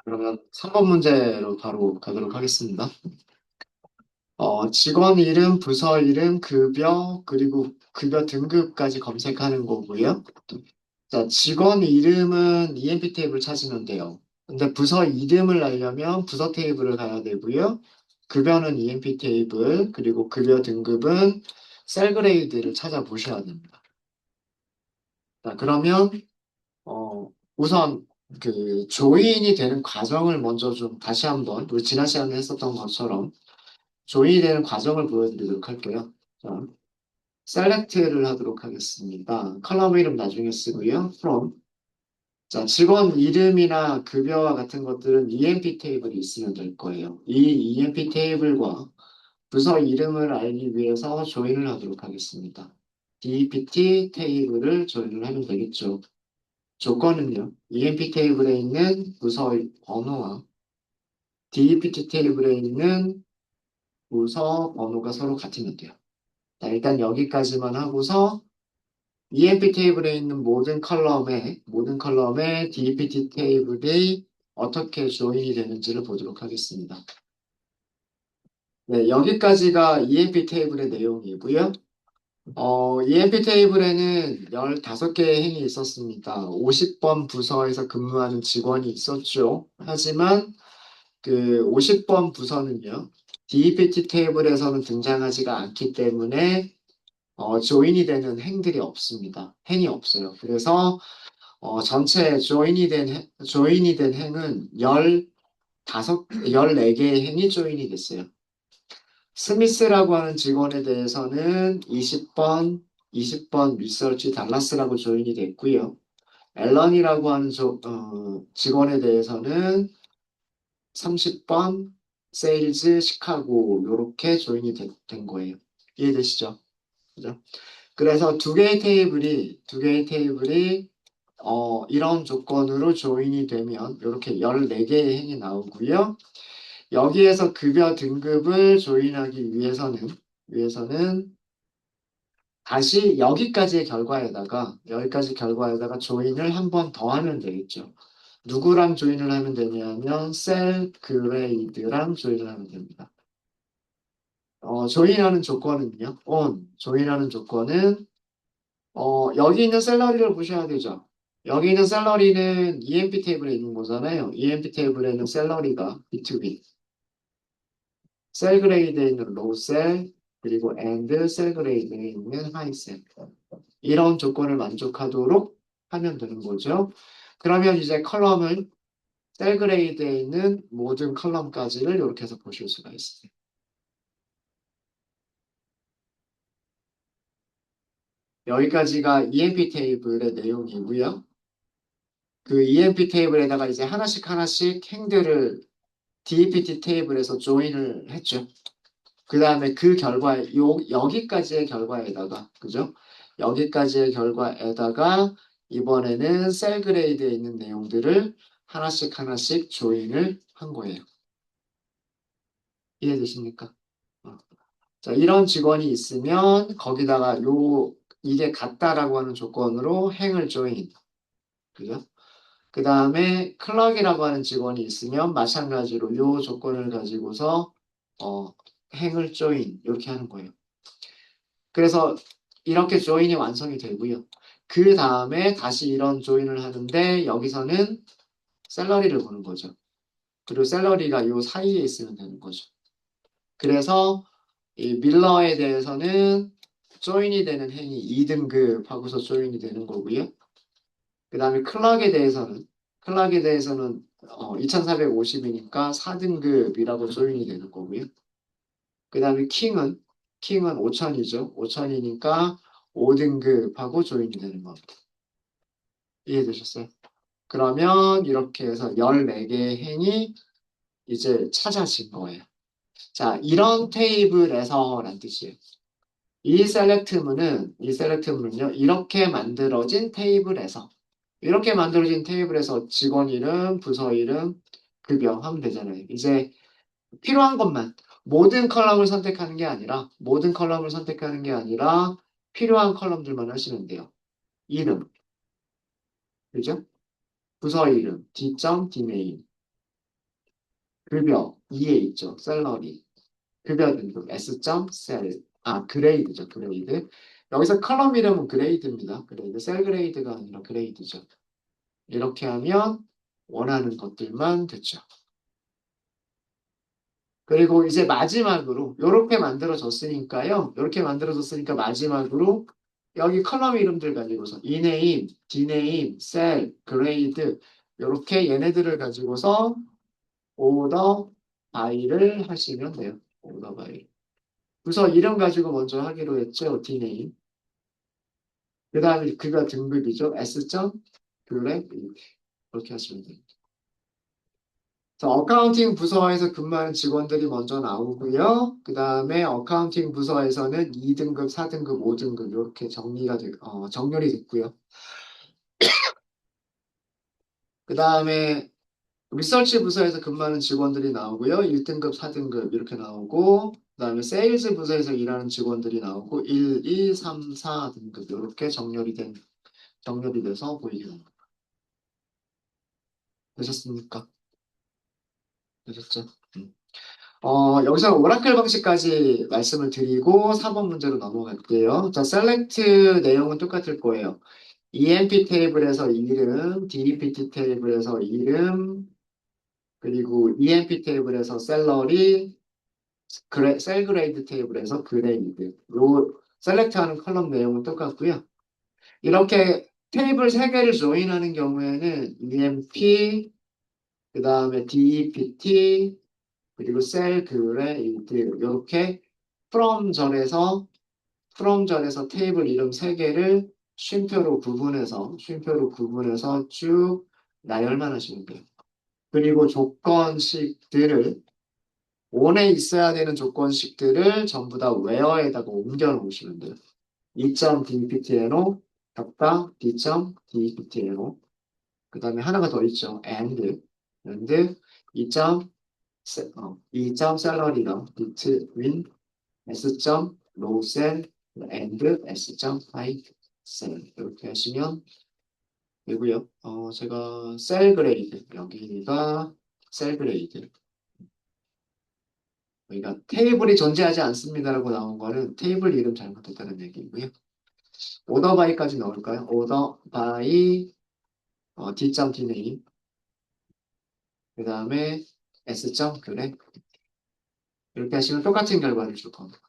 그러면 3번 문제로 바로 가도록 하겠습니다. 직원 이름, 부서 이름, 급여, 그리고 급여 등급까지 검색하는 거고요. 자, 직원 이름은 EMP 테이블 찾으면 돼요. 근데 부서 이름을 알려면 부서 테이블을 가야 되고요. 급여는 EMP 테이블, 그리고 급여 등급은 셀그레이드를 찾아보셔야 됩니다. 자, 그러면 우선 그 조인이 되는 과정을 먼저 좀 다시 한번 우리 지난 시간에 했었던 것처럼 조인이 되는 과정을 보여드리도록 할게요. 자, 셀렉트를 하도록 하겠습니다. 컬럼 이름 나중에 쓰고요. from. 자, 직원 이름이나 급여와 같은 것들은 EMP 테이블이 있으면 될 거예요. 이 EMP 테이블과 부서 이름을 알기 위해서 조인을 하도록 하겠습니다. DPT 테이블을 조인을 하면 되겠죠. 조건은요, EMP 테이블에 있는 부서 번호와 DPT 테이블에 있는 부서 번호가 서로 같으면 돼요. 자, 일단 여기까지만 하고서 EMP 테이블에 있는 모든 컬럼에 DPT 테이블이 어떻게 조인이 되는지를 보도록 하겠습니다. 네, 여기까지가 EMP 테이블의 내용이고요. EMP 테이블에는 15개의 행이 있었습니다. 50번 부서에서 근무하는 직원이 있었죠. 하지만 그 50번 부서는요, DPT 테이블에서는 등장하지가 않기 때문에 조인이 되는 행들이 없습니다. 행이 없어요. 그래서 전체 조인이 된 행은 14개의 행이 조인이 됐어요. 스미스라고 하는 직원에 대해서는 20번 리서치 달라스라고 조인이 됐고요. 앨런이라고 하는 직원에 대해서는 30번 세일즈 시카고 이렇게 조인이 된 거예요. 이해되시죠? 그죠? 그래서 두 개의 테이블이 이런 조건으로 조인이 되면 이렇게 14개의 행이 나오고요. 여기에서 급여 등급을 조인하기 위해서는 다시 여기까지 결과에다가 조인을 한 번 더 하면 되겠죠. 누구랑 조인을 하면 되냐면 셀 그레이드랑 조인을 하면 됩니다. 조인하는 조건은 여기 있는 샐러리를 보셔야 되죠. 여기 있는 샐러리는 EMP 테이블에 있는 거잖아요. EMP 테이블에는 샐러리가 B2B, 셀 그레이드에 있는 로우 셀, 그리고 and 셀 그레이드에 있는 하이 셀. 이런 조건을 만족하도록 하면 되는 거죠. 그러면 이제 컬럼을 셀 그레이드에 있는 모든 컬럼까지를 이렇게 해서 보실 수가 있어요. 여기까지가 EMP 테이블의 내용이고요. 그 EMP 테이블에다가 이제 하나씩 행들을 DPT 테이블에서 조인을 했죠. 그 다음에 여기까지의 결과에다가, 그죠? 여기까지의 결과에다가 이번에는 셀 그레이드에 있는 내용들을 하나씩 조인을 한 거예요. 이해되십니까? 어. 자, 이런 직원이 있으면 거기다가 이게 같다라고 하는 조건으로 행을 조인. 그죠? 그 다음에 클럭이라고 하는 직원이 있으면 마찬가지로 요 조건을 가지고서 어, 행을 조인 이렇게 하는 거예요. 그래서 이렇게 조인이 완성이 되고요. 그 다음에 다시 이런 조인을 하는데 여기서는 샐러리를 보는 거죠. 그리고 샐러리가 요 사이에 있으면 되는 거죠. 그래서 이 밀러에 대해서는 조인이 되는 행이 2등급 하고서 조인이 되는 거고요. 그 다음에 클락에 대해서는 2450이니까 4등급이라고 조인이 되는 거고요. 그 다음에 킹은 5000이죠. 5000이니까 5등급하고 조인이 되는 겁니다. 이해되셨어요? 그러면 이렇게 해서 14개의 행이 이제 찾아진 거예요. 자, 이런 테이블에서란 뜻이에요. 이 셀렉트문은요, 이렇게 만들어진 테이블에서 직원 이름, 부서 이름, 급여 하면 되잖아요. 이제 필요한 것만, 모든 컬럼을 선택하는 게 아니라 필요한 컬럼들만 하시면 돼요. 이름, 그죠? 부서 이름, D.D메인. 급여 2에 있죠. 셀러리. 급여 등급 S.셀. 그레이드죠. 그레이드. 여기서 컬럼 이름은 그레이드입니다. 그레이드. 셀 그레이드가 아니라 그레이드죠. 이렇게 하면 원하는 것들만 됐죠. 그리고 이제 마지막으로 이렇게 만들어졌으니까요. 이렇게 만들어졌으니까 마지막으로 여기 컬럼 이름들 가지고서 이네임, 디네임, 셀, 그레이드 이렇게 얘네들을 가지고서 오더 바이를 하시면 돼요. 오더 바이. 그래서 이름 가지고 먼저 하기로 했죠. 디네임. 그 다음에 그가 등급이죠. S.그래 이렇게 하시면 돼요. 자, 어카운팅 부서에서 근무하는 직원들이 먼저 나오고요. 그 다음에 어카운팅 부서에서는 2등급, 4등급, 5등급 이렇게 정렬이 됐고요. 그 다음에 리서치 부서에서 근무하는 직원들이 나오고요. 1등급, 4등급 이렇게 나오고 그 다음에 세일즈 부서에서 일하는 직원들이 나오고 1, 2, 3, 4등급 이렇게 정렬이 돼서 보이게 되셨습니까? 되셨죠? 음. 여기서 오라클 방식까지 말씀을 드리고 4번 문제로 넘어갈게요. 자, 셀렉트 내용은 똑같을 거예요. EMP 테이블에서 이름, DEPT 테이블에서 이름, 그리고 EMP 테이블에서 셀러리, 셀 그레이드 테이블에서 그레이드. 요 셀렉트하는 컬럼 내용은 똑같고요. 이렇게 테이블 3개를 조인하는 경우에는 EMP, 그 다음에 DEPT, 그리고 셀 그레이드 이렇게 프롬절에서 테이블 이름 3개를 쉼표로 구분해서 쭉 나열만 하시면 돼요. 그리고 조건식들을 원에 있어야 되는 조건식들을 전부 다 where에다가 옮겨 놓으시면 돼요. 2.dptno 닫다 d.dptno 그 다음에 하나가 더 있죠. and 2점 샐러리랑 between s.low cell and s.high cell 이렇게 하시면 되고요. 제가 셀 그레이드 여기가 셀 그레이드 그러니까 테이블이 존재하지 않습니다라고 나온 거는 테이블 이름 잘못했다는 얘기고요. 오더 바이까지 넣을까요? 오더 바이 d.dname 그 다음에 s.그래 이렇게 하시면 똑같은 결과를 줄 겁니다.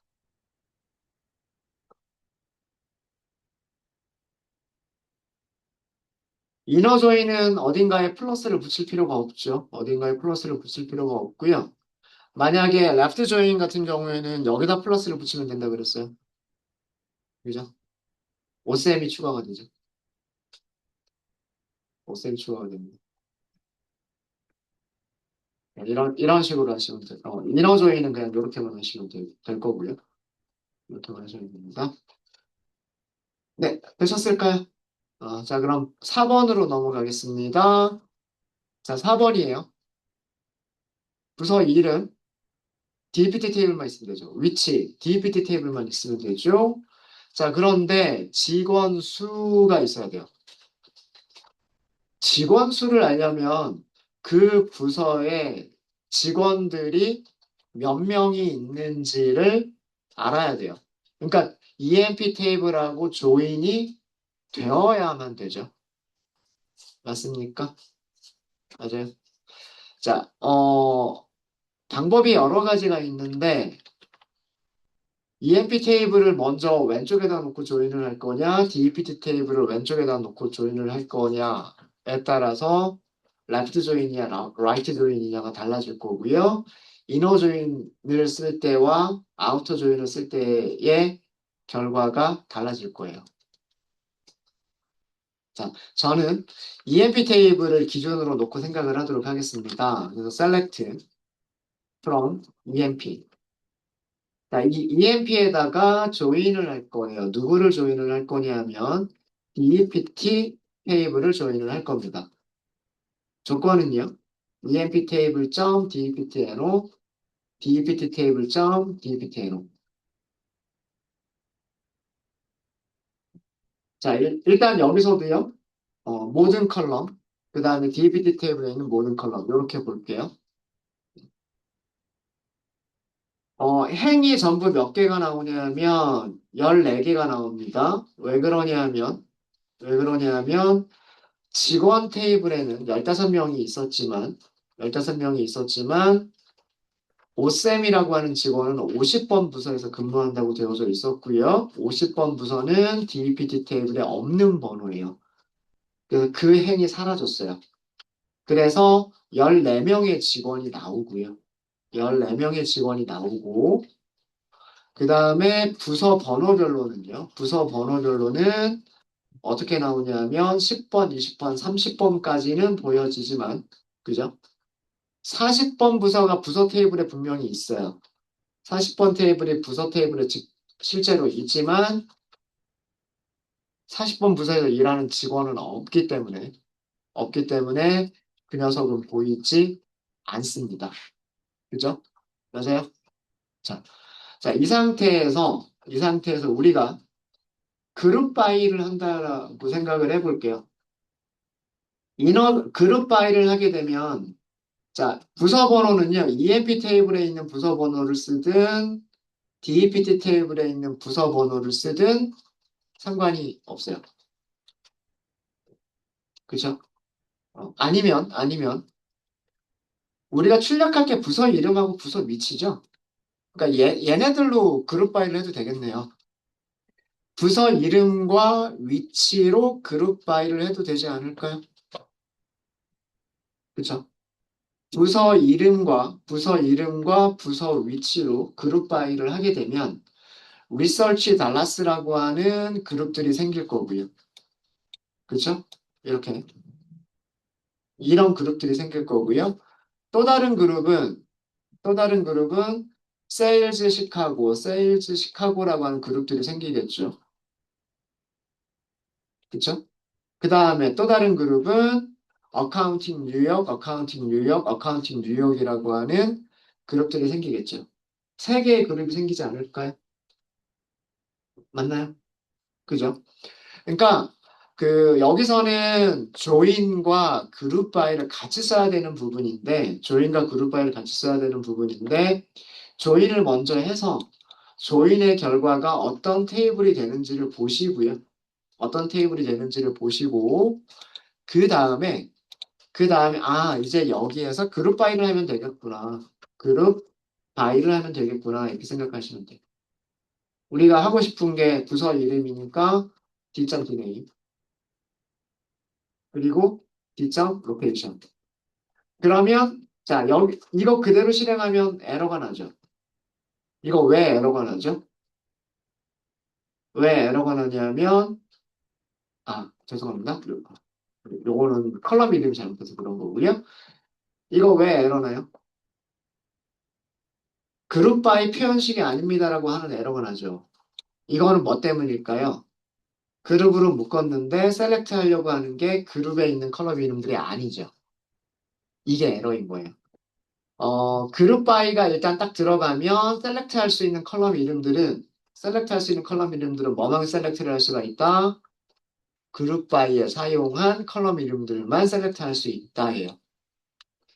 이너 조인은 어딘가에 플러스를 붙일 필요가 없죠. 어딘가에 플러스를 붙일 필요가 없고요. 만약에 레프트 조인 같은 경우에는 여기다 플러스를 붙이면 된다 그랬어요. 그죠? 오셈이 추가가 되죠. 오셈이 추가가 됩니다. 이런 식으로 하시면 돼요. 이너 조인은 그냥 이렇게만 하시면 될 거고요. 이렇게만 하시면 됩니다. 네, 되셨을까요? 자, 그럼 4번으로 넘어가겠습니다. 자, 4번이에요. 부서 이름, DPT 테이블만 있으면 되죠. 위치, DPT 테이블만 있으면 되죠. 자, 그런데 직원 수가 있어야 돼요. 직원 수를 알려면 그 부서에 직원들이 몇 명이 있는지를 알아야 돼요. 그러니까 EMP 테이블하고 조인이 되어야만 되죠. 맞습니까? 맞아요. 자, 방법이 여러 가지가 있는데 EMP 테이블을 먼저 왼쪽에다 놓고 조인을 할 거냐, DEPT 테이블을 왼쪽에다 놓고 조인을 할 거냐에 따라서 레프트 조인이냐, 라이트 조인이냐가 달라질 거고요. 이너 조인을 쓸 때와 아우터 조인을 쓸 때의 결과가 달라질 거예요. 자, 저는 EMP 테이블을 기준으로 놓고 생각을 하도록 하겠습니다. 그래서 select from EMP. 자, 이 EMP에다가 조인을 할 거예요. 누구를 조인을 할 거냐면 DEPT 테이블을 조인을 할 겁니다. 조건은요. EMP 테이블 DEPTNO DEPT 테이블 DEPTNO 자, 일단 여기서도요. 모든 컬럼 그 다음에 DEPT 테이블에 있는 모든 컬럼 이렇게 볼게요. 행이 전부 몇 개가 나오냐면 14개가 나옵니다. 왜 그러냐면 직원 테이블에는 15명이 있었지만 15명이 있었지만 오쌤이라고 하는 직원은 50번 부서에서 근무한다고 되어져 있었고요. 50번 부서는 DBPT 테이블에 없는 번호예요. 그 행이 사라졌어요. 그래서 14명의 직원이 나오고요. 14명의 직원이 나오고 그 다음에 부서 번호별로는 어떻게 나오냐면 10번, 20번, 30번까지는 보여지지만 그죠? 40번 부서가 부서 테이블에 분명히 있어요. 40번 테이블이 부서 테이블에 실제로 있지만 40번 부서에서 일하는 직원은 없기 때문에 그 녀석은 보이지 않습니다. 그죠? 맞아요? 자, 자, 이 상태에서 우리가 그룹 바이를 한다라고 생각을 해볼게요. 그룹 바이를 하게 되면, 자, 부서 번호는요, EMP 테이블에 있는 부서 번호를 쓰든, DEPT 테이블에 있는 부서 번호를 쓰든 상관이 없어요. 그죠? 아니면, 우리가 출력할 게 부서 이름하고 부서 위치죠? 그러니까 얘네들로 그룹 바이를 해도 되겠네요. 부서 이름과 위치로 그룹 바이를 해도 되지 않을까요? 그쵸? 부서 이름과 부서 위치로 그룹 바이를 하게 되면 리서치 달라스라고 하는 그룹들이 생길 거고요. 그쵸? 이렇게 이런 그룹들이 생길 거고요. 또 다른 그룹은 세일즈 시카고라고 하는 그룹들이 생기겠죠. 그쵸? 그 다음에 또 다른 그룹은 어카운팅 뉴욕이라고 하는 그룹들이 생기겠죠. 세 개의 그룹이 생기지 않을까요? 맞나요? 그죠? 그러니까 여기서는 조인과 그룹 바이를 같이 써야 되는 부분인데 조인을 먼저 해서 조인의 결과가 어떤 테이블이 되는지를 보시고 그 다음에 이제 여기에서 그룹 바이를 하면 되겠구나. 그룹 바이를 하면 되겠구나. 이렇게 생각하시면 돼요. 우리가 하고 싶은 게 부서 이름이니까 뒷장 디네임 그리고 뒷장 로케이션. 그러면 자 여기 이거 그대로 실행하면 에러가 나죠. 이거 왜 에러가 나죠? 왜 에러가 나냐면 죄송합니다. 요거는 컬럼 이름이 잘못돼서 그런 거고요. 이거 왜 에러 나요? 그룹 바이 표현식이 아닙니다라고 하는 에러가 나죠. 이거는 뭐 때문일까요? 그룹으로 묶었는데 셀렉트 하려고 하는 게 그룹에 있는 컬럼 이름들이 아니죠. 이게 에러인 거예요. 그룹 바이가 일단 딱 들어가면 셀렉트 할 수 있는 컬럼 이름들은 뭐만 셀렉트를 할 수가 있다? 그룹 바이에 사용한 컬럼 이름들만 셀렉트 할 수 있다 해요.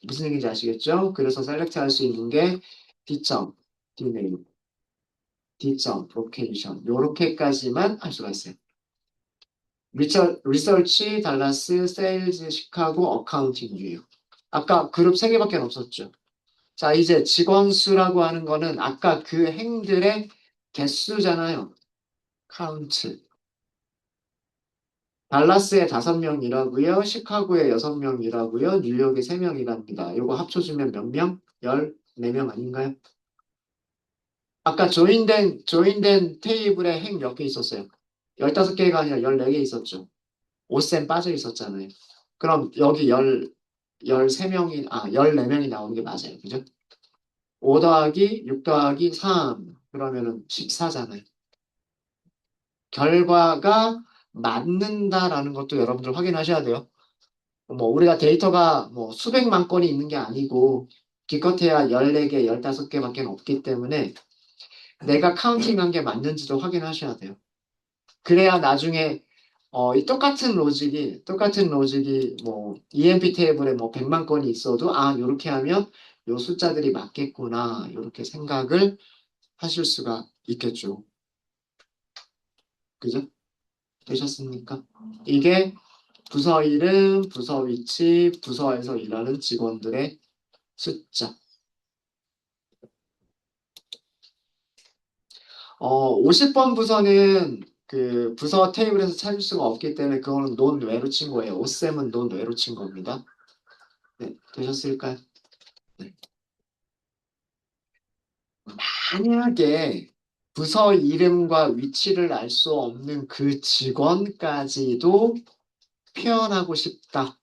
무슨 얘기인지 아시겠죠? 그래서 셀렉트 할 수 있는 게 D점, D네임, D점, 로케이션 요렇게까지만 할 수가 있어요. 리서치, 달라스, 세일즈, 시카고, 어카운팅, 뉴욕. 아까 그룹 3개밖에 없었죠. 자, 이제 직원 수라고 하는 거는 아까 그 행들의 개수잖아요. 카운트. 달라스에 5명 일하고요. 시카고에 6명 일하고요. 뉴욕에 3명 일합니다. 요거 합쳐주면 몇 명? 14명 아닌가요? 아까 조인된 테이블에 행 몇 개 있었어요? 15개가 아니라 14개 있었죠. 5셈 빠져 있었잖아요. 그럼 여기 14명이 나오는 게 맞아요. 그죠? 5 더하기 6 더하기 3 그러면은 14잖아요. 결과가 맞는다라는 것도 여러분들 확인하셔야 돼요. 뭐 우리가 데이터가 뭐 수백만 건이 있는 게 아니고 기껏해야 14개, 15개밖에 없기 때문에 내가 카운팅한 게 맞는지도 확인하셔야 돼요. 그래야 나중에 이 똑같은 로직이 뭐 EMP 테이블에 뭐 100만 건이 있어도 요렇게 하면 요 숫자들이 맞겠구나. 이렇게 생각을 하실 수가 있겠죠. 그죠? 되셨습니까? 이게 부서 이름, 부서 위치, 부서에서 일하는 직원들의 숫자. 50번 부서는 그 부서 테이블에서 찾을 수가 없기 때문에 그거는 논외로 친 거예요. 오쌤은 논외로 친 겁니다. 네, 되셨을까요? 네. 만약에 부서 이름과 위치를 알 수 없는 그 직원까지도 표현하고 싶다라고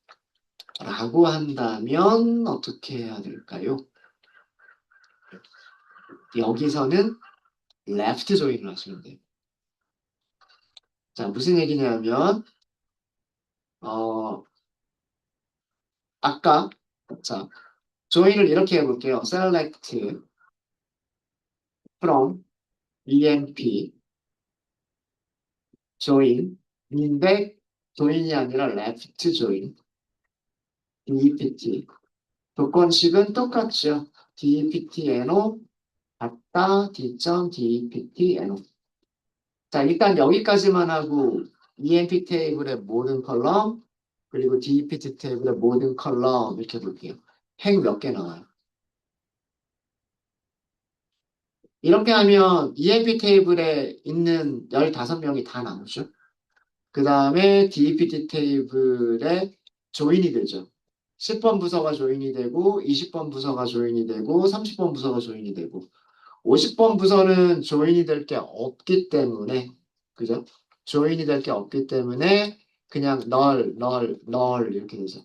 한다면 어떻게 해야 될까요? 여기서는 left join을 하시면 돼요. 자, 무슨 얘기냐면 어, 아까 자, join을 이렇게 해볼게요. select from EMP join인데 join이 아니라 left join DEPT 조건식은 똑같죠. DEPTNO 같다 D.DEPTNO 자 일단 여기까지만 하고 EMP 테이블의 모든 컬럼 그리고 DEPT 테이블의 모든 컬럼 이렇게 볼게요. 핵 몇 개 나와요? 이렇게 하면 EMP 테이블에 있는 15명이 다 나오죠. 그 다음에 DEPT 테이블에 조인이 되죠. 10번 부서가 조인이 되고 20번 부서가 조인이 되고 30번 부서가 조인이 되고 50번 부서는 조인이 될 게 없기 때문에 그죠? 조인이 될 게 없기 때문에 그냥 널 이렇게 되죠.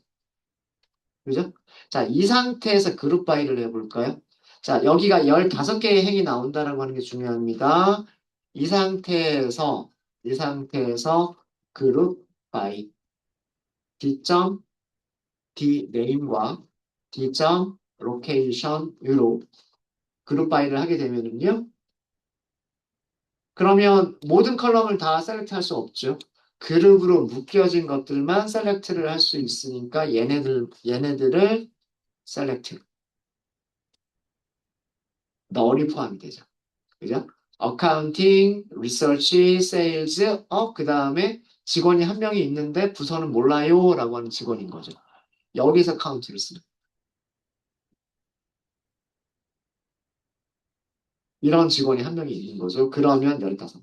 그죠? 자, 이 상태에서 그룹 바이를 해볼까요? 자, 여기가 15개의 행이 나온다는 거 하는 게 중요합니다. 이 상태에서 그룹 바이 D.D 네임과 D. 로케이션으로 그룹 바이를 하게 되면은요. 그러면 모든 컬럼을 다 셀렉트 할 수 없죠. 그룹으로 묶여진 것들만 셀렉트를 할 수 있으니까 얘네들을 셀렉트, 널이 포함이 되죠. 그죠? 어카운팅, 리서치, 세일즈, 그 다음에 직원이 한 명이 있는데 부서는 몰라요 라고 하는 직원인 거죠. 여기서 카운트를 쓰는. 이런 직원이 한 명이 있는 거죠. 그러면 15명.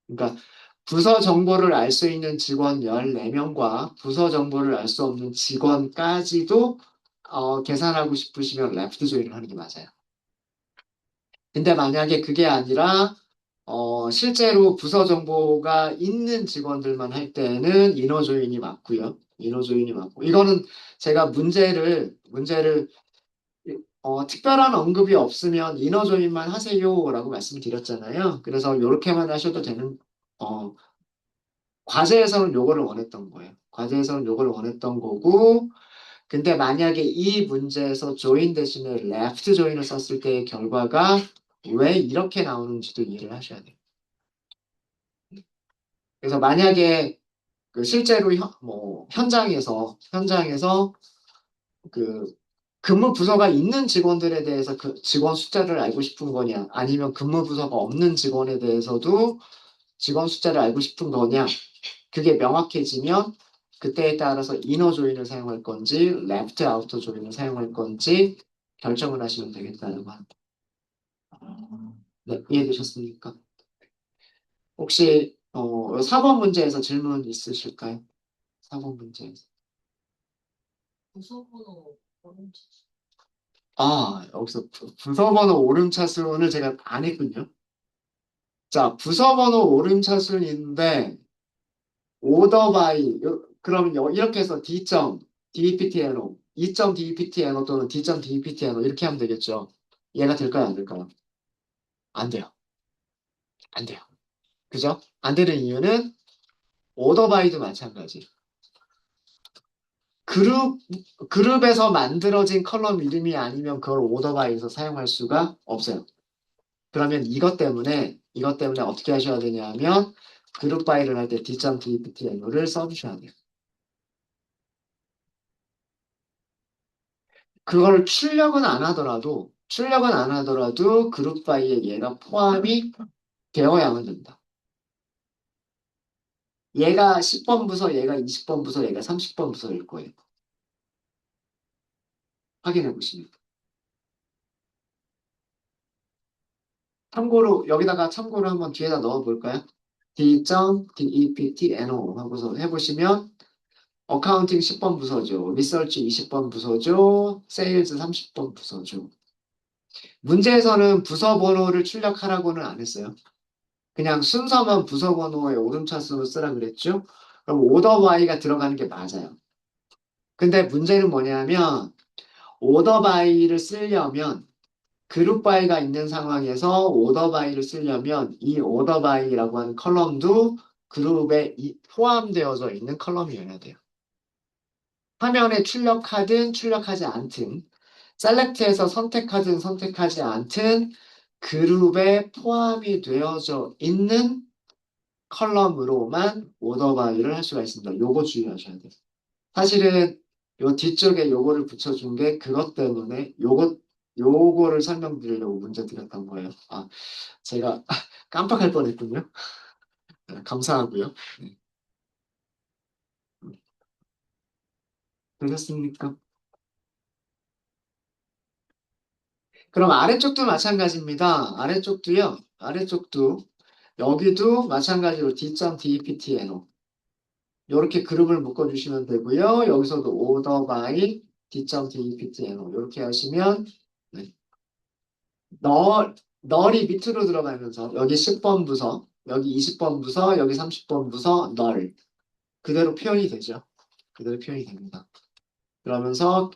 그러니까 부서 정보를 알 수 있는 직원 14명과 부서 정보를 알 수 없는 직원까지도 계산하고 싶으시면 레프트 조인을 하는 게 맞아요. 근데 만약에 그게 아니라 실제로 부서 정보가 있는 직원들만 할 때는 이너 조인이 맞고요. 이너 조인이 맞고 이거는 제가 문제를 특별한 언급이 없으면 이너 조인만 하세요라고 말씀드렸잖아요. 그래서 이렇게만 하셔도 되는 어, 과제에서는 요거를 원했던 거예요. 과제에서는 요걸 원했던 거고, 근데 만약에 이 문제에서 join 대신에 left join을 썼을 때의 결과가 왜 이렇게 나오는지도 이해를 하셔야 돼요. 그래서 만약에 그 실제로 현장에서 그 근무 부서가 있는 직원들에 대해서 그 직원 숫자를 알고 싶은 거냐, 아니면 근무 부서가 없는 직원에 대해서도 직원 숫자를 알고 싶은 거냐, 그게 명확해지면 그때에 따라서 이너 조인을 사용할 건지 레프트 아우터 조인을 사용할 건지 결정을 하시면 되겠다는 거. 네, 이해되셨습니까? 혹시 4번 문제에서 질문 있으실까요? 4번 문제에서. 여기서 부서번호 오름차순을 제가 안 했군요. 자, 부서번호 오름차순인데 오더 바이 그러면 이렇게 해서 D.DEPTNO, E.DEPTNO 또는 D.DEPTNO 이렇게 하면 되겠죠. 얘가 될까요, 안 될까요? 안 돼요. 안 돼요. 그죠? 안 되는 이유는 오더 바이도 마찬가지. 그룹 그룹에서 만들어진 컬럼 이름이 아니면 그걸 오더 바이에서 사용할 수가 없어요. 그러면 이것 때문에 어떻게 하셔야 되냐면 그룹 바이를 할 때 D.DEPTNO를 써주셔야 돼요. 그걸 출력은 안 하더라도 그룹 바이에 얘가 포함이 되어야만 된다. 얘가 10번 부서, 얘가 20번 부서, 얘가 30번 부서일 거예요. 확인해 보시면. 참고로, 여기다가 참고로 한번 뒤에다 넣어 볼까요? D.deptno 하고서 해보시면, 어카운팅 10번 부서죠. 리서치 20번 부서죠. 세일즈 30번 부서죠. 문제에서는 부서 번호를 출력하라고는 안 했어요. 그냥 순서만 부서 번호의 오름차순으로 쓰라 그랬죠. 그럼 오더 바이가 들어가는 게 맞아요. 근데 문제는 뭐냐면 오더 바이를 쓰려면 그룹 바이가 있는 상황에서 오더 바이를 쓰려면 이 오더 바이라고 하는 컬럼도 그룹에 포함되어져 있는 컬럼이어야 돼요. 화면에 출력하든 출력하지 않든 셀렉트에서 선택하든 선택하지 않든 그룹에 포함이 되어져 있는 컬럼으로만 오더 바이를 할 수가 있습니다. 요거 주의하셔야 돼요. 사실은 요 뒤쪽에 요거를 붙여준 게 그것 때문에 요거를 설명드리려고 문제 드렸던 거예요. 아, 제가 깜빡할 뻔했군요. 네, 감사하고요. 네. 되셨습니까? 그럼 아래쪽도 마찬가지입니다. 아래쪽도요. 아래쪽도 여기도 마찬가지로 D.deptno 이렇게 그룹을 묶어주시면 되고요. 여기서도 order by D.deptno 이렇게 하시면 네. 널이 밑으로 들어가면서 여기 10번 부서, 여기 20번 부서, 여기 30번 부서, 널 그대로 표현이 되죠. 그대로 표현이 됩니다. 그러면서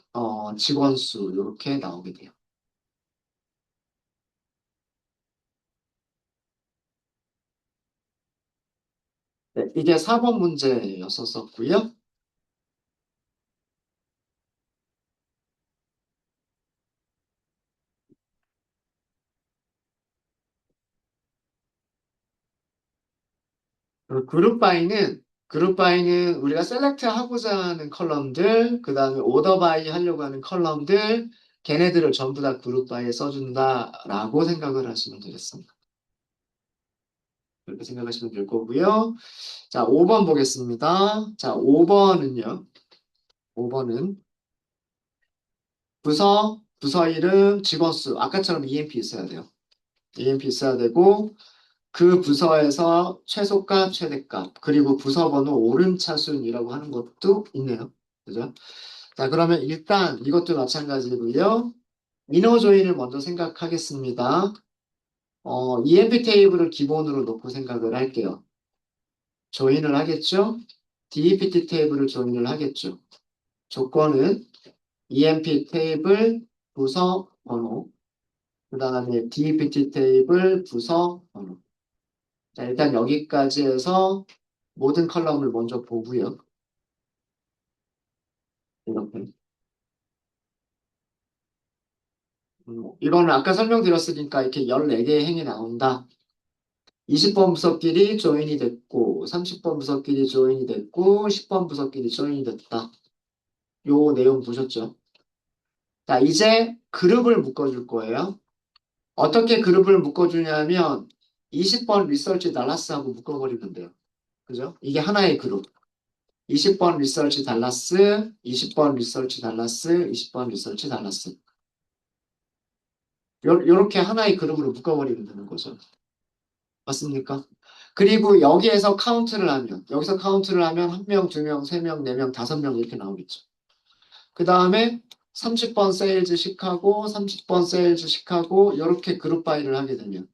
직원 수 이렇게 나오게 돼요. 네, 이게 4번 문제였었고요. 그룹 바이는 우리가 셀렉트 하고자 하는 컬럼들, 그 다음에 오더 바이 하려고 하는 컬럼들, 걔네들을 전부 다 그룹 바이에 써준다라고 생각을 하시면 되겠습니다. 그렇게 생각하시면 될 거고요. 자, 5번 보겠습니다. 자, 5번은 부서 이름, 직원 수. 아까처럼 EMP 있어야 돼요. EMP 있어야 되고, 그 부서에서 최소값, 최대값, 그리고 부서 번호 오름차순이라고 하는 것도 있네요. 그죠? 자, 그러면 일단 이것도 마찬가지고요. 인어 조인을 먼저 생각하겠습니다. EMP 테이블을 기본으로 놓고 생각을 할게요. 조인을 하겠죠? DEPT 테이블을 조인을 하겠죠. 조건은 EMP 테이블 부서 번호, 그 다음에 DEPT 테이블 부서 번호. 자, 일단 여기까지 해서 모든 컬럼을 먼저 보고요. 이렇게. 이거는 아까 설명드렸으니까 이렇게 14개의 행이 나온다. 20번 부서끼리 조인이 됐고, 30번 부서끼리 조인이 됐고, 10번 부서끼리 조인이 됐다. 요 내용 보셨죠? 자, 이제 그룹을 묶어줄 거예요. 어떻게 그룹을 묶어주냐면 20번 리서치 달라스하고 묶어버리면 돼요. 그죠? 이게 하나의 그룹. 20번 리서치 달라스, 20번 리서치 달라스, 20번 리서치 달라스. 요렇게 하나의 그룹으로 묶어버리면 되는 거죠. 맞습니까? 그리고 여기서 카운트를 하면 한 명, 두 명, 세 명, 네 명, 다섯 명 이렇게 나오겠죠. 그 다음에 30번 세일즈 시카고, 30번 세일즈 시카고, 이렇게 그룹 바이를 하게 되면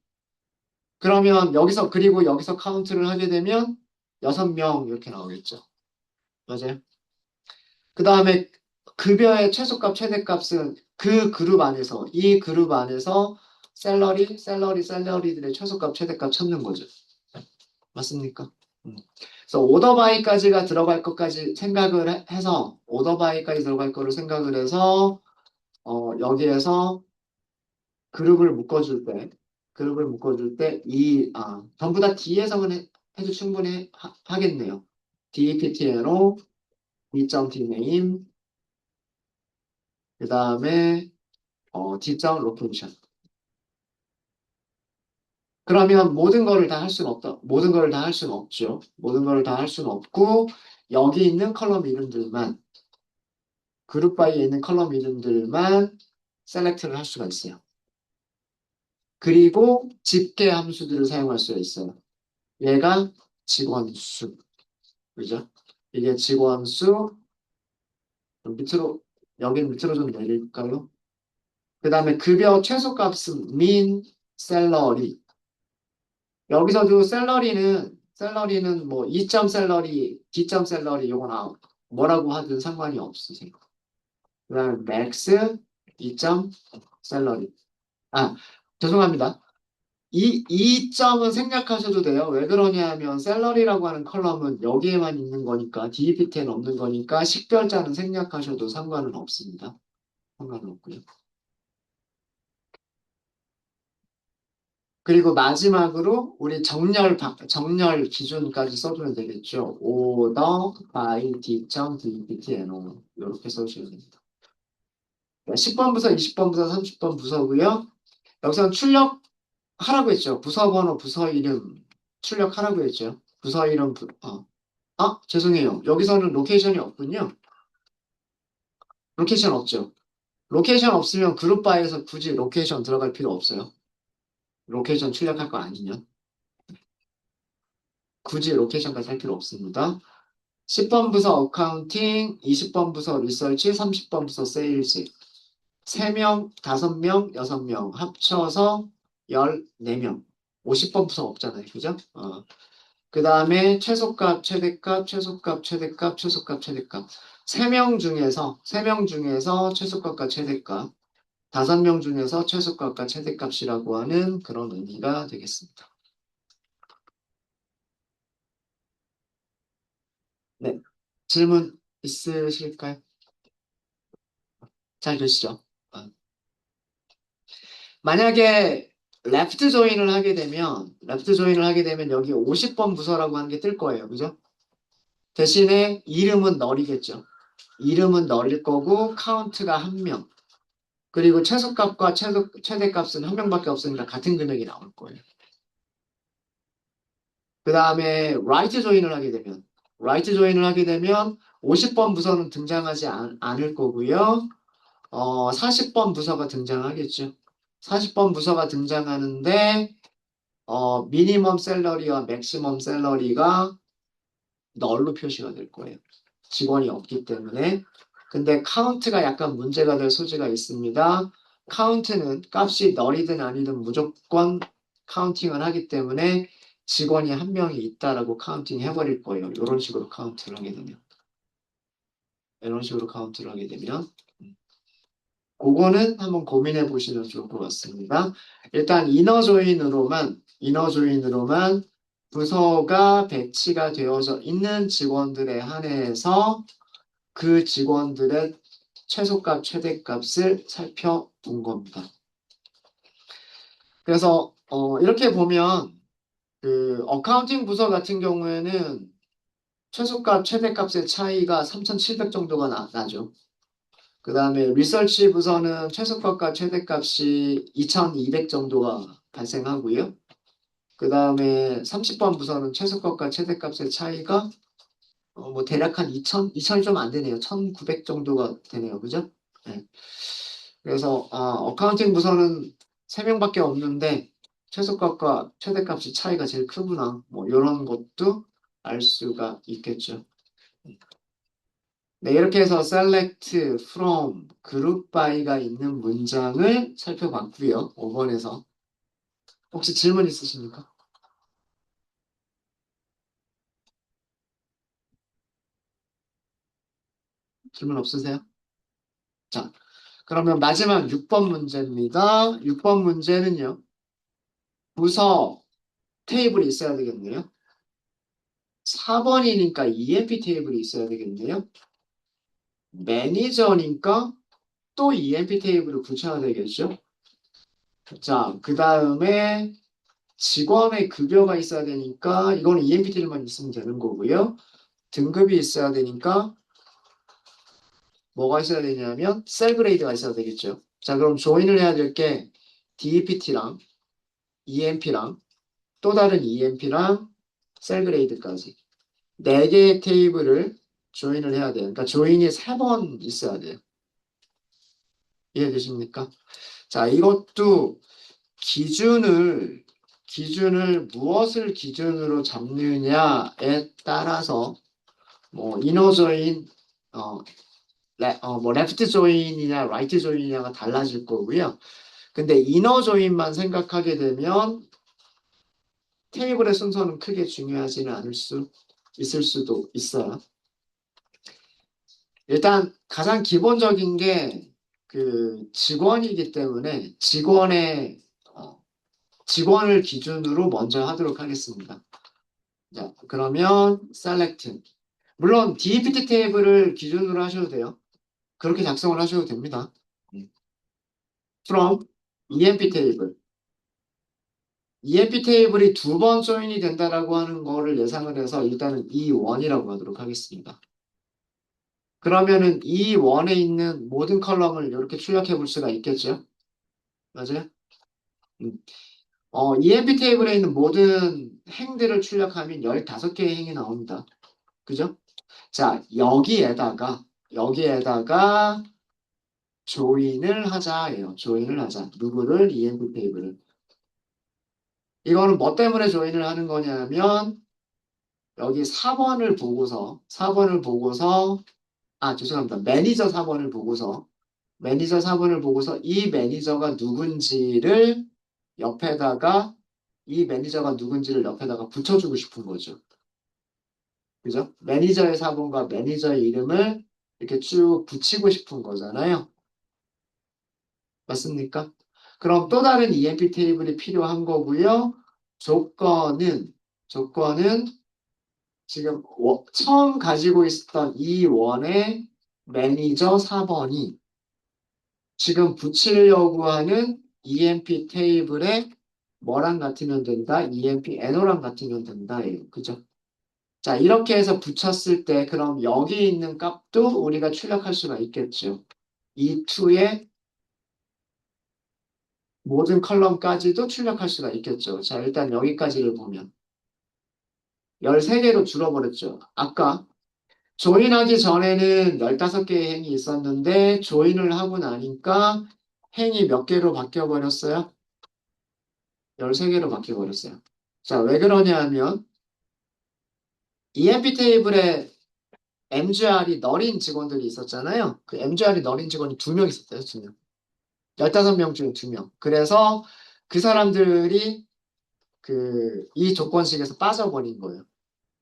그러면 그리고 여기서 카운트를 하게 되면 6명 이렇게 나오겠죠. 맞아요. 그 다음에 급여의 최소값, 최대값은 이 그룹 안에서 샐러리들의 최소값, 최대값 찾는 거죠. 맞습니까? 그래서 오더바이까지가 들어갈 것까지 해서, 오더바이까지 들어갈 거를 생각을 해서, 여기에서 그룹을 묶어줄 때, 전부 다 D 해석은 해도 충분히 하겠네요. DPTNO, D.Dname, 그 다음에 D점 로케이션. 그러면 모든 거를 다 할 수는 없다. 모든 거를 다 할 수는 없죠. 모든 거를 다 할 수는 없고 여기 있는 컬럼 이름들만 그룹 바이에 있는 컬럼 이름들만 셀렉트를 할 수가 있어요. 그리고 집계 함수들을 사용할 수가 있어요. 얘가 직원 수. 그죠? 이게 직원 수. 밑으로 여기 밑으로 좀 내릴까요? 그 다음에 급여 최소값은 min 셀러리. 여기서도 샐러리는 뭐 2점 샐러리, D점 샐러리 요건 뭐라고 하든 상관이 없으세요. 그다음에 맥스 2점 샐러리. 아, 죄송합니다. 이 점은 생략하셔도 돼요. 왜 그러냐면 샐러리라고 하는 컬럼은 여기에만 있는 거니까 DEPT에는 없는 거니까 식별자는 생략하셔도 상관은 없습니다. 상관은 없고요. 그리고 마지막으로 우리 정렬 기준까지 써주면 되겠죠. order by d.dptno 이렇게 써주시면 됩니다. 10번 부서, 20번 부서, 30번 부서고요. 여기서는 출력하라고 했죠. 부서 번호, 부서 이름 출력하라고 했죠. 부서 이름, 죄송해요. 여기서는 로케이션이 없군요. 로케이션 없죠. 로케이션 없으면 그룹바에서 굳이 로케이션 들어갈 필요 없어요. 로케이션 출력할 거 아니면. 굳이 로케이션까지 할 필요 없습니다. 10번 부서 어카운팅, 20번 부서 리서치, 30번 부서 세일즈. 3명, 5명, 6명 합쳐서 14명. 50번 부서 없잖아요. 그죠? 그 다음에 최소값, 최대값, 최소값, 최대값, 최소값, 최대값. 3명 중에서 최소값과 최대값. 5명 중에서 최소값과 최대값이라고 하는 그런 의미가 되겠습니다. 네. 질문 있으실까요? 잘 되시죠? 어. 만약에 레프트 조인을 하게 되면 여기 50번 부서라고 하는 게 뜰 거예요. 그죠? 대신에 이름은 널이겠죠. 이름은 널일 거고 카운트가 한 명. 그리고 최소값과 최대값은 한 명밖에 없으니까 같은 금액이 나올 거예요. 그 다음에 라이트 조인을 하게 되면 50번 부서는 등장하지 않을 거고요. 40번 부서가 등장하겠죠. 40번 부서가 등장하는데 미니멈 샐러리와 맥시멈 샐러리가 널로 표시가 될 거예요. 직원이 없기 때문에. 근데 카운트가 약간 문제가 될 소지가 있습니다. 카운트는 값이 널이든 아니든 무조건 카운팅을 하기 때문에 직원이 한 명이 있다라고 카운팅 해버릴 거예요. 이런 식으로 카운트를 하게 되면. 이런 식으로 카운트를 하게 되면. 그거는 한번 고민해 보시면 좋을 것 같습니다. 일단 이너 조인으로만 부서가 배치가 되어져 있는 직원들에 한해서 그 직원들의 최소값, 최대값을 살펴본 겁니다. 그래서 이렇게 보면 그 어카운팅 부서 같은 경우에는 최소값, 최대값의 차이가 3,700 정도가 나죠. 그 다음에 리서치 부서는 최소값과 최대값이 2,200 정도가 발생하고요. 그 다음에 30번 부서는 최소값과 최대값의 차이가 뭐 대략 한 2,000이 좀 안 되네요. 1,900 정도가 되네요. 그죠? 네. 그래서 어카운팅 부서는 3명밖에 없는데 최소값과 최대값이 차이가 제일 크구나. 뭐 이런 것도 알 수가 있겠죠. 네, 이렇게 해서 select from group by가 있는 문장을 살펴봤고요. 5번에서. 혹시 질문 있으십니까? 질문 없으세요? 자, 그러면 마지막 6번 문제입니다. 6번 문제는요. 부서 테이블이 있어야 되겠네요. 4번이니까 EMP 테이블이 있어야 되겠네요. 매니저니까 또 EMP 테이블을 붙여야 되겠죠. 자, 그 다음에 직원의 급여가 있어야 되니까 이거는 EMPT만 있으면 되는 거고요. 등급이 있어야 되니까 뭐가 있어야 되냐면 셀 그레이드가 있어야 되겠죠. 자, 그럼 조인을 해야 될 게 DEPT랑 EMP랑 또 다른 EMP랑 셀 그레이드까지 네 개의 테이블을 조인을 해야 돼요. 그러니까 조인이 세 번 있어야 돼요. 이해되십니까? 자, 이것도 기준을 무엇을 기준으로 잡느냐에 따라서 뭐 이너 조인 뭐 레프트 조인이냐 라이트 조인이냐가 달라질 거고요. 근데 이너 조인만 생각하게 되면 테이블의 순서는 크게 중요하지는 않을 수 있을 수도 있어요. 일단 가장 기본적인 게 그 직원이기 때문에 직원을 기준으로 먼저 하도록 하겠습니다. 자, 그러면 select. 물론 DPT 테이블을 기준으로 하셔도 돼요. 그렇게 작성을 하셔도 됩니다. from EMP 테이블. EMP 테이블이 두 번 조인이 된다라고 하는 거를 예상을 해서 일단은 E1이라고 하도록 하겠습니다. 그러면은 E1에 있는 모든 컬럼을 이렇게 출력해 볼 수가 있겠죠? 맞아요? 음. EMP 테이블에 있는 모든 행들을 출력하면 15개의 행이 나옵니다. 그죠? 자, 여기에다가 조인을 하자예요. 조인을 하자. 누구를? EMP 테이블을. 이거는 뭐 때문에 조인을 하는 거냐면 여기 4번을 보고서 죄송합니다. 매니저 4번을 보고서 이 매니저가 누군지를 옆에다가 이 매니저가 누군지를 옆에다가 붙여주고 싶은 거죠. 그죠? 매니저의 4번과 매니저의 이름을 이렇게 쭉 붙이고 싶은 거잖아요. 맞습니까? 그럼 또 다른 EMP 테이블이 필요한 거고요. 조건은 지금 처음 가지고 있었던 이 원의 매니저 4번이 지금 붙이려고 하는 EMP 테이블에 뭐랑 같으면 된다? EMP NO랑 같으면 된다예요. 그죠? 자, 이렇게 해서 붙였을 때 그럼 여기 있는 값도 우리가 출력할 수가 있겠죠. 이 2의 모든 컬럼까지도 출력할 수가 있겠죠. 자, 일단 여기까지를 보면 13개로 줄어버렸죠. 아까 조인하기 전에는 15개의 행이 있었는데 조인을 하고 나니까 행이 몇 개로 바뀌어 버렸어요? 13개로 바뀌어 버렸어요. 자, 왜 그러냐 하면 EMP 테이블에 MGR이 너린 직원들이 있었잖아요. 그 MGR이 너린 직원이 2명 있었어요. 2명. 15명 중에 2명. 그래서 그 사람들이 이 조건식에서 빠져버린 거예요.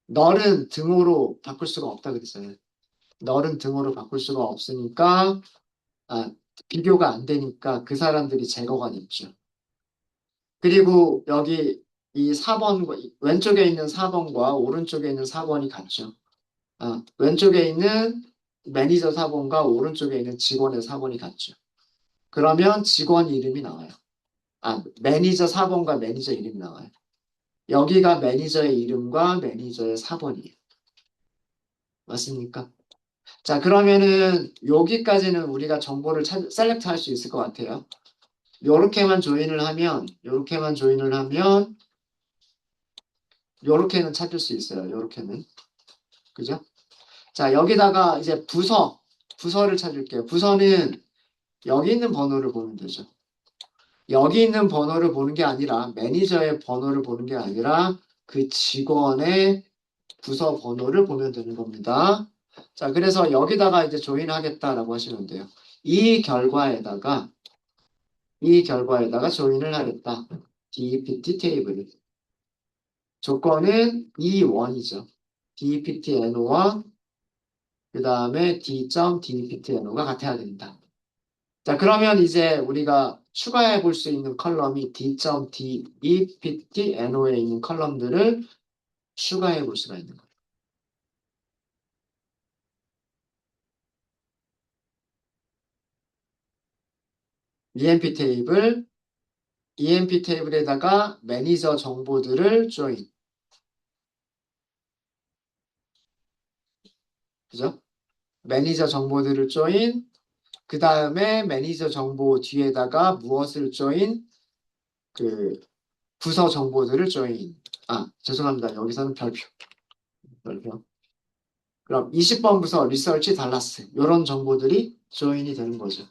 널은 등호로 바꿀 수가 없다 그랬잖아요. 널은 등호로 바꿀 수가 없으니까 비교가 안 되니까 그 사람들이 제거가 됐죠. 그리고 여기 이 4번 왼쪽에 있는 4번과 오른쪽에 있는 4번이 같죠. 왼쪽에 있는 매니저 4번과 오른쪽에 있는 직원의 4번이 같죠. 그러면 직원 이름이 나와요. 매니저 4번과 매니저 이름이 나와요. 여기가 매니저의 이름과 매니저의 4번이에요. 맞습니까? 자, 그러면은 여기까지는 우리가 정보를 셀렉트 할 수 있을 것 같아요. 요렇게만 조인을 하면 요렇게는 찾을 수 있어요. 요렇게는. 그죠? 자, 여기다가 이제 부서를 찾을게요. 부서는 여기 있는 번호를 보면 되죠. 여기 있는 번호를 보는 게 아니라 매니저의 번호를 보는 게 아니라 그 직원의 부서 번호를 보면 되는 겁니다. 자, 그래서 여기다가 이제 조인하겠다라고 하시면 돼요. 이 결과에다가 조인을 하겠다. DPT 테이블. 조건은 E1이죠. DPT-NO와 그 다음에 D.DPT-NO가 같아야 된다. 자, 그러면 이제 우리가 추가해 볼 수 있는 컬럼이 D.DEPT-NO에 있는 컬럼들을 추가해 볼 수가 있는 거예요. EMP 테이블, EMP 테이블에다가 매니저 정보들을 조인. 그죠? 매니저 정보들을 조인, 그 다음에 매니저 정보 뒤에다가 무엇을 조인, 그 부서 정보들을 조인. 아, 죄송합니다. 여기서는 별표. 별표. 그럼 20번 부서 리서치 달라스. 이런 정보들이 조인이 되는 거죠.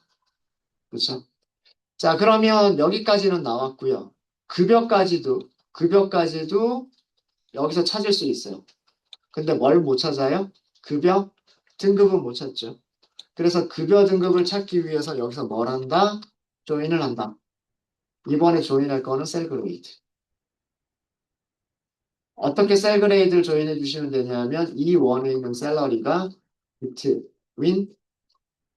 그렇죠? 자, 그러면 여기까지는 나왔고요. 급여까지도 여기서 찾을 수 있어요. 근데 뭘 못 찾아요? 급여 등급은 못 찾죠. 그래서 급여 등급을 찾기 위해서 여기서 뭘 한다? 조인을 한다. 이번에 조인할 거는 셀그레이드. 어떻게 셀그레이드를 조인해 주시면 되냐면 이 원에 있는 샐러리가 between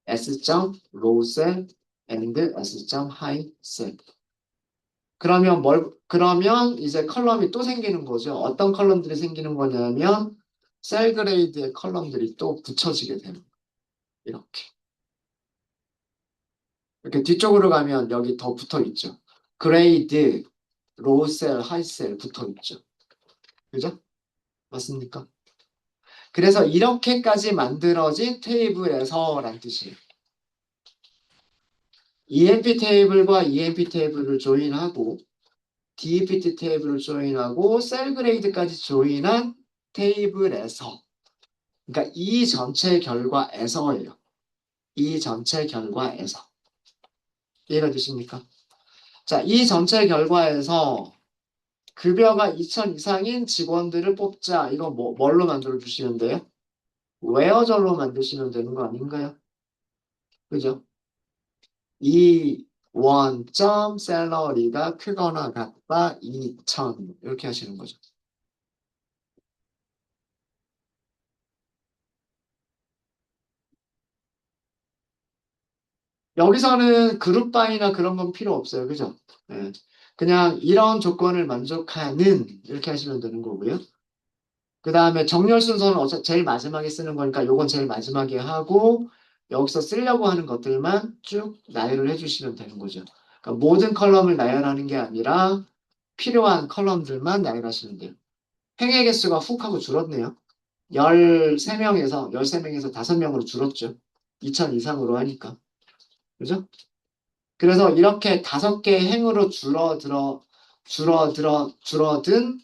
s.low cell and s.high cell. 그러면 이제 컬럼이 또 생기는 거죠. 어떤 컬럼들이 생기는 거냐면 셀그레이드의 컬럼들이 또 붙여지게 되는 거예요. 이렇게. 이렇게 뒤쪽으로 가면 여기 더 붙어 있죠. 그레이드, 로우셀, 하이셀 붙어 있죠. 그죠? 맞습니까? 그래서 이렇게까지 만들어진 테이블에서란 뜻이에요. EMP 테이블과 EMP 테이블을 조인하고 DEPT 테이블을 조인하고 셀 그레이드까지 조인한 테이블에서 그러니까 이 전체 결과에서예요. 이 전체 결과에서 이해가 되십니까? 자, 이 전체 결과에서 급여가 2천 이상인 직원들을 뽑자. 이거 뭘로 만들어 주시면 돼요? 웨어절로 만드시면 되는 거 아닌가요? 그죠? 이 원점 샐러리가 크거나 같다 2천 이렇게 하시는 거죠. 여기서는 그룹바이나 그런 건 필요 없어요. 그죠? 예. 그냥 이런 조건을 만족하는 이렇게 하시면 되는 거고요. 그 다음에 정렬 순서는 제일 마지막에 쓰는 거니까 요건 제일 마지막에 하고 여기서 쓰려고 하는 것들만 쭉 나열을 해주시면 되는 거죠. 그러니까 모든 컬럼을 나열하는 게 아니라 필요한 컬럼들만 나열하시면 돼요. 행의 개수가 훅 하고 줄었네요. 13명에서 5명으로 줄었죠. 2천 이상으로 하니까. 그죠? 그래서 이렇게 5개의 행으로 줄어든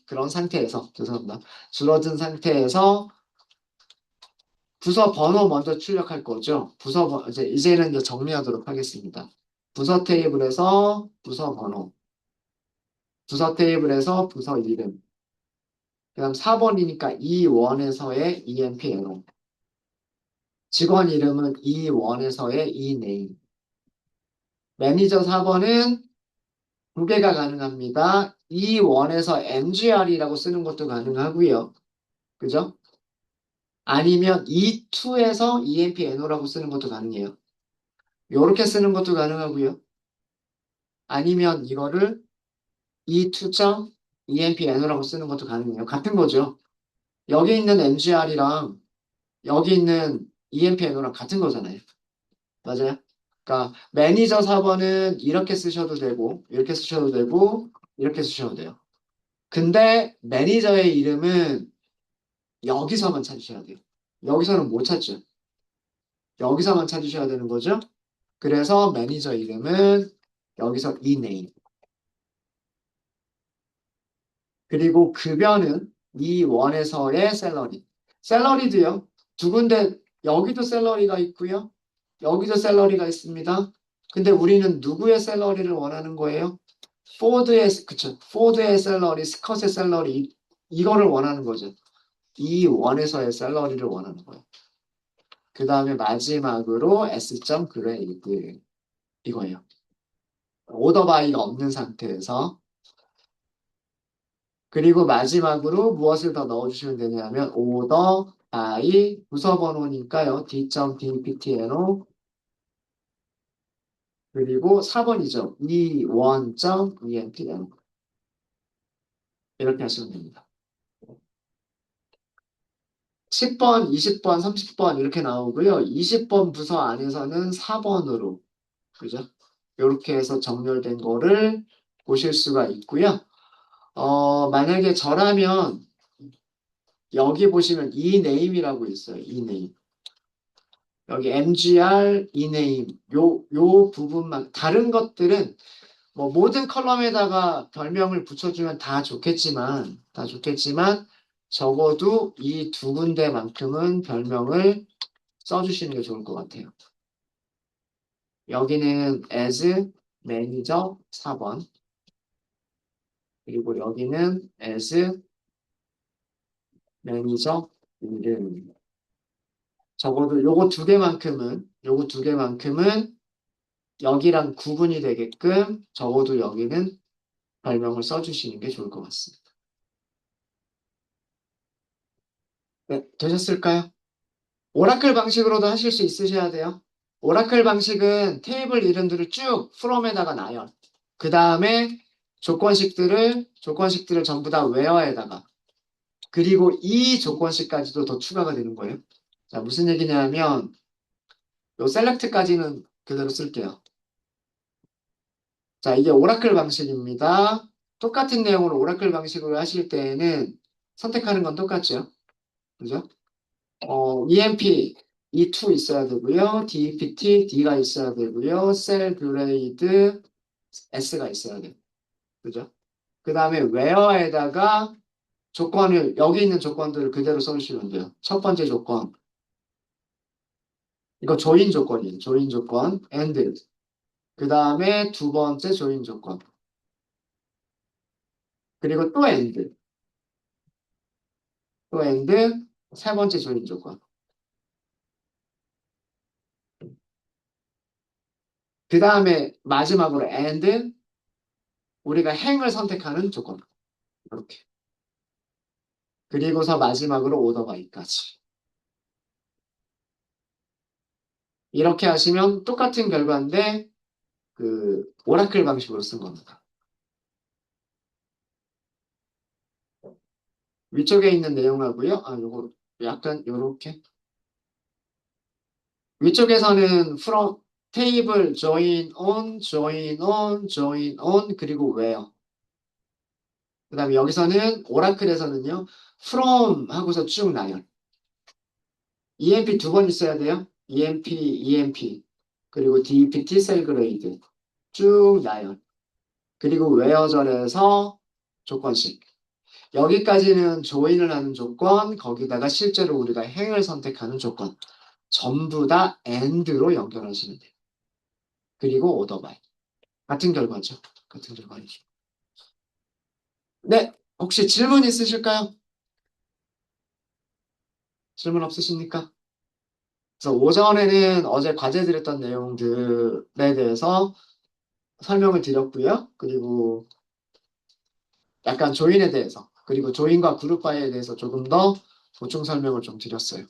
그런 상태에서, 죄송합니다. 줄어든 상태에서 부서 번호 먼저 출력할 거죠. 이제는 이제 정리하도록 하겠습니다. 부서 테이블에서 부서 번호, 부서 테이블에서 부서 이름, 그 다음 4번이니까 E1에서의 EMP 에러, 직원 이름은 E1에서의 E-name, 매니저 4번은 두 개가 가능합니다. E1에서 MGR이라고 쓰는 것도 가능하고요. 그죠? 아니면 E2에서 EMP-NO라고 쓰는 것도 가능해요. 이렇게 쓰는 것도 가능하고요. 아니면 이거를 E2.EMP-NO라고 쓰는 것도 가능해요. 같은 거죠. 여기 있는 MGR이랑 여기 있는 EMP-NO랑 같은 거잖아요. 맞아요? 그러니까 매니저 4번은 이렇게 쓰셔도 되고 이렇게 쓰셔도 되고 이렇게 쓰셔도 돼요. 근데 매니저의 이름은 여기서만 찾으셔야 돼요. 여기서는 못 찾죠. 여기서만 찾으셔야 되는 거죠. 그래서 매니저 이름은 여기서 이 name. 그리고 급여는 이 원에서의 샐러리. 샐러리도요. 두 군데 여기도 샐러리가 있고요. 여기도 샐러리가 있습니다. 근데 우리는 누구의 샐러리를 원하는 거예요? 포드의 샐러리, 스컷의 샐러리 이거를 원하는 거죠. 이 원에서의 샐러리를 원하는 거예요. 그 다음에 마지막으로 S.점 그레이드 이거예요. 오더 바이가 없는 상태에서 그리고 마지막으로 무엇을 더 넣어주시면 되냐면 오더 바이 부서 번호니까요. D.dptno 그리고 4번이죠. E1.empn 이렇게 하시면 됩니다. 10번, 20번, 30번 이렇게 나오고요. 20번 부서 안에서는 4번으로 그죠? 이렇게 해서 정렬된 거를 보실 수가 있고요. 만약에 저라면 여기 보시면 이 네임이라고 있어요. 이 네임. 여기 mgr, ename 요 부분만 다른 것들은 뭐 모든 컬럼에다가 별명을 붙여주면 다 좋겠지만 적어도 이 두 군데만큼은 별명을 써주시는 게 좋을 것 같아요. 여기는 as 매니저 4번 그리고 여기는 as 매니저 이름 적어도 요거 두 개만큼은 여기랑 구분이 되게끔 적어도 여기는 별명을 써주시는 게 좋을 것 같습니다. 네, 되셨을까요? 오라클 방식으로도 하실 수 있으셔야 돼요. 오라클 방식은 테이블 이름들을 쭉 from에다가 놔요. 그 다음에 조건식들을 전부 다 where에다가 그리고 이 조건식까지도 더 추가가 되는 거예요. 자, 무슨 얘기냐면 요 select까지는 그대로 쓸게요. 자, 이게 오라클 방식입니다. 똑같은 내용을 오라클 방식으로 하실 때에는 선택하는 건 똑같죠. 그죠? EMP, E2 있어야 되고요. DPT, D가 있어야 되고요. 셀 그레이드, S가 있어야 돼요. 그죠? 그 다음에 where에다가 여기 있는 조건들을 그대로 써주시면 돼요. 첫 번째 조건. 이거 조인 조건이에요. 조인 조건, and. 그 다음에 두 번째 조인 조건. 그리고 또 and. 또 and, 세 번째 조인 조건. 그 다음에 마지막으로 and, 우리가 행을 선택하는 조건. 이렇게. 그리고서 마지막으로 오더바이까지. 이렇게 하시면 똑같은 결과인데 그 오라클 방식으로 쓴 겁니다. 위쪽에 있는 내용하고요. 요거 약간 요렇게. 위쪽에서는 from 테이블 join on 그리고 where. 그다음에 여기서는 오라클에서는요. from 하고서 쭉 나요. EMP 두 번 있어야 돼요. EMP 그리고 DPT 셀 그레이드 쭉 나요. 그리고 where절에서 조건식. 여기까지는 조인을 하는 조건, 거기다가 실제로 우리가 행을 선택하는 조건. 전부 다 and로 연결하시면 돼요. 그리고 오더바이. 같은 결과죠. 같은 결과이죠. 네, 혹시 질문 있으실까요? 질문 없으십니까? 그래서 오전에는 어제 과제 드렸던 내용들에 대해서 설명을 드렸고요. 그리고 약간 조인에 대해서, 그리고 조인과 그룹바에 대해서 조금 더 보충 설명을 좀 드렸어요.